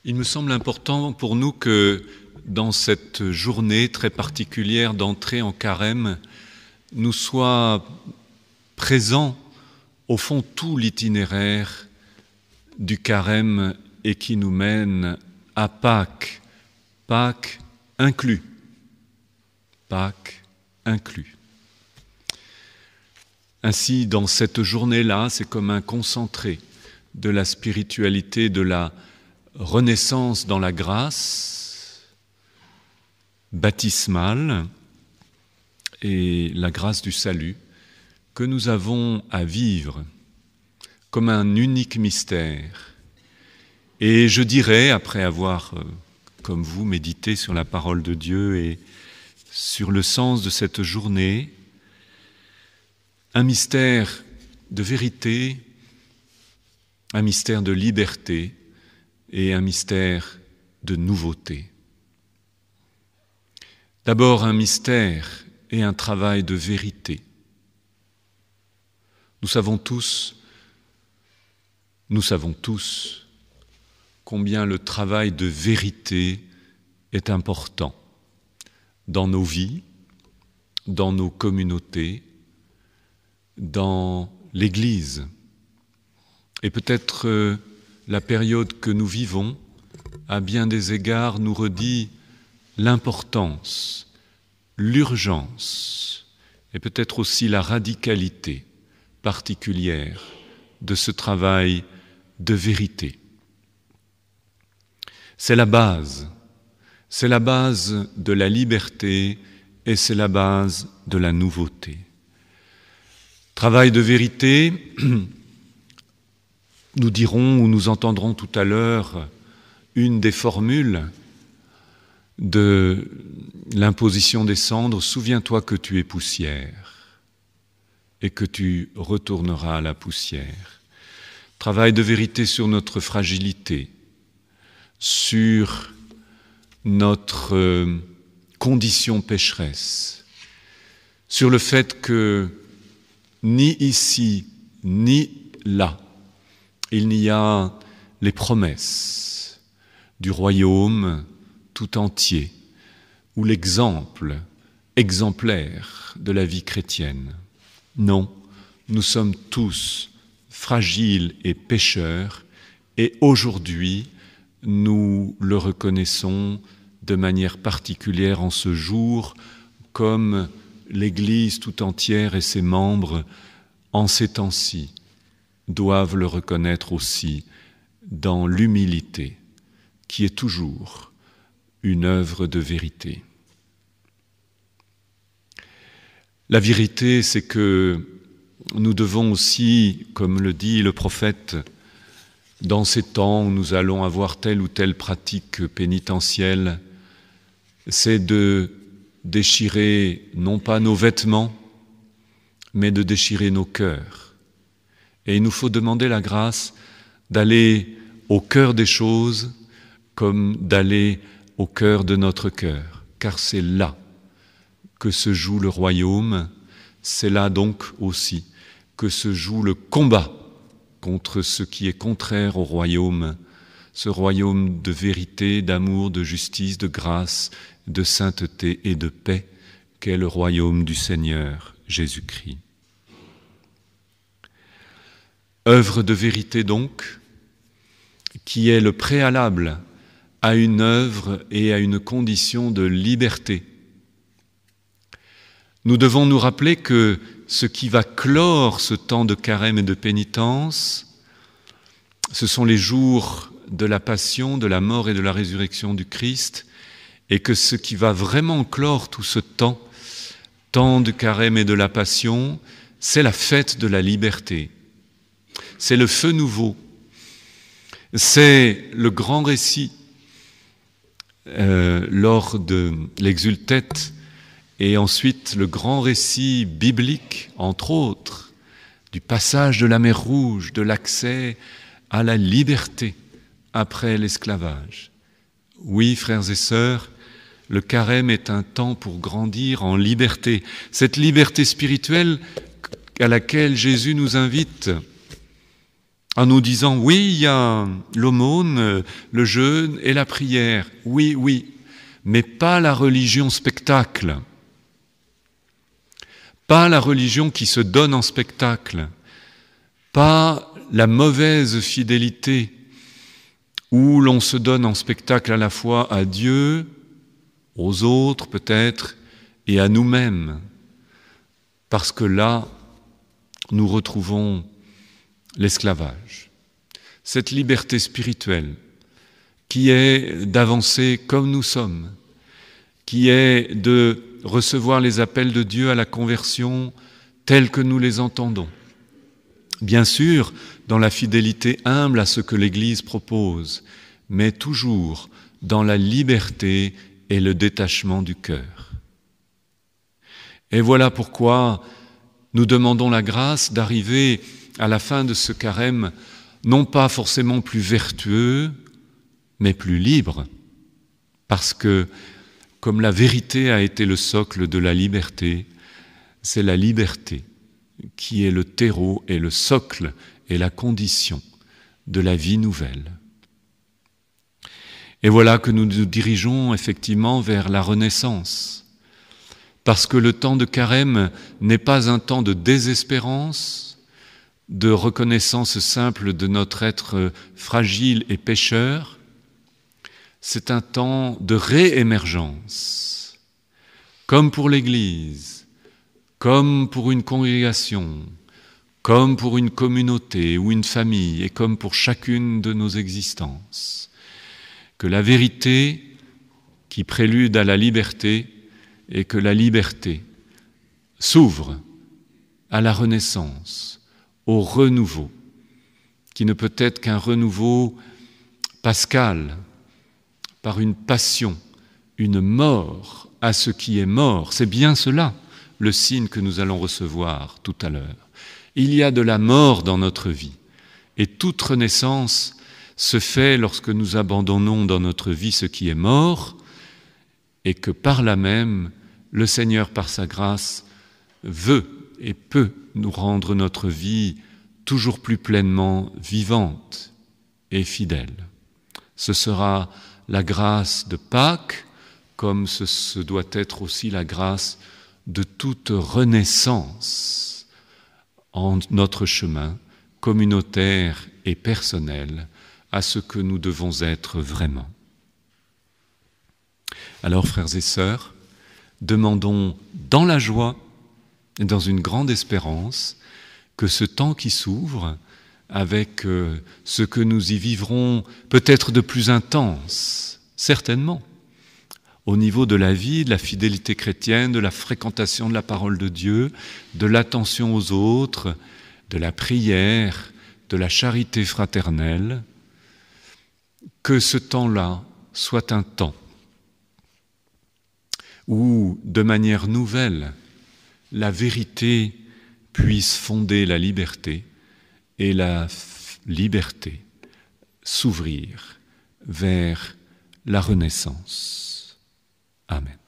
Il me semble important pour nous que dans cette journée très particulière d'entrée en carême, nous soit présent au fond tout l'itinéraire du carême et qui nous mène à Pâques, Pâques inclus. Pâques inclus. Ainsi, dans cette journée-là, c'est comme un concentré de la spiritualité, de la renaissance dans la grâce baptismale et la grâce du salut que nous avons à vivre comme un unique mystère. Et je dirais, après avoir, comme vous, médité sur la parole de Dieu et sur le sens de cette journée, un mystère de vérité, un mystère de liberté et un mystère de nouveauté. D'abord un mystère et un travail de vérité. Nous savons tous combien le travail de vérité est important dans nos vies, dans nos communautés, dans l'Église. Et peut-être la période que nous vivons, à bien des égards, nous redit l'importance, l'urgence et peut-être aussi la radicalité particulière de ce travail de vérité. C'est la base de la liberté et c'est la base de la nouveauté. Travail de vérité, nous dirons ou nous entendrons tout à l'heure une des formules de l'imposition des cendres, souviens-toi que tu es poussière et que tu retourneras à la poussière. Travail de vérité sur notre fragilité, sur notre condition pécheresse, sur le fait que ni ici, ni là, il n'y a les promesses du royaume tout entier, ou l'exemple exemplaire de la vie chrétienne. Non, nous sommes tous fragiles et pécheurs, et aujourd'hui, nous le reconnaissons de manière particulière en ce jour, comme l'Église tout entière et ses membres, en ces temps-ci, doivent le reconnaître aussi dans l'humilité, qui est toujours une œuvre de vérité. La vérité, c'est que nous devons aussi, comme le dit le prophète, dans ces temps où nous allons avoir telle ou telle pratique pénitentielle, c'est de déchirer non pas nos vêtements, mais de déchirer nos cœurs. Et il nous faut demander la grâce d'aller au cœur des choses comme d'aller au cœur de notre cœur, car c'est là que se joue le royaume, c'est là donc aussi que se joue le combat contre ce qui est contraire au royaume, ce royaume de vérité, d'amour, de justice, de grâce, de sainteté et de paix qu'est le royaume du Seigneur Jésus-Christ. Œuvre de vérité donc, qui est le préalable à une œuvre et à une condition de liberté. Nous devons nous rappeler que ce qui va clore ce temps de carême et de pénitence, ce sont les jours de la passion, de la mort et de la résurrection du Christ, et que ce qui va vraiment clore tout ce temps de carême et de la passion, c'est la fête de la liberté. C'est le feu nouveau. C'est le grand récit lors de l'exultète et ensuite le grand récit biblique, entre autres, du passage de la mer Rouge, de l'accès à la liberté après l'esclavage. Oui, frères et sœurs, le carême est un temps pour grandir en liberté. Cette liberté spirituelle à laquelle Jésus nous invite en nous disant, oui, il y a l'aumône, le jeûne et la prière, oui, oui, mais pas la religion spectacle, pas la religion qui se donne en spectacle, pas la mauvaise fidélité où l'on se donne en spectacle à la fois à Dieu, aux autres peut-être, et à nous-mêmes, parce que là, nous retrouvons l'esclavage. Cette liberté spirituelle qui est d'avancer comme nous sommes, qui est de recevoir les appels de Dieu à la conversion tels que nous les entendons. Bien sûr, dans la fidélité humble à ce que l'Église propose, mais toujours dans la liberté et le détachement du cœur. Et voilà pourquoi nous demandons la grâce d'arriver à la fin de ce carême, non pas forcément plus vertueux, mais plus libre, parce que, comme la vérité a été le socle de la liberté, c'est la liberté qui est le terreau et le socle et la condition de la vie nouvelle. Et voilà que nous nous dirigeons effectivement vers la Renaissance, parce que le temps de carême n'est pas un temps de désespérance, de reconnaissance simple de notre être fragile et pécheur, c'est un temps de réémergence, comme pour l'Église, comme pour une congrégation, comme pour une communauté ou une famille, et comme pour chacune de nos existences. Que la vérité qui prélude à la liberté et que la liberté s'ouvre à la renaissance, au renouveau, qui ne peut être qu'un renouveau pascal, par une passion, une mort à ce qui est mort. C'est bien cela, le signe que nous allons recevoir tout à l'heure. Il y a de la mort dans notre vie, et toute renaissance se fait lorsque nous abandonnons dans notre vie ce qui est mort, et que par là même, le Seigneur, par sa grâce, veut et peut nous rendre notre vie toujours plus pleinement vivante et fidèle. Ce sera la grâce de Pâques, comme ce doit être aussi la grâce de toute renaissance en notre chemin communautaire et personnel à ce que nous devons être vraiment. Alors, frères et sœurs, demandons dans la joie et dans une grande espérance que ce temps qui s'ouvre, avec ce que nous y vivrons peut-être de plus intense, certainement, au niveau de la vie, de la fidélité chrétienne, de la fréquentation de la parole de Dieu, de l'attention aux autres, de la prière, de la charité fraternelle, que ce temps-là soit un temps où, de manière nouvelle, la vérité puisse fonder la liberté et la liberté s'ouvrir vers la renaissance. Amen.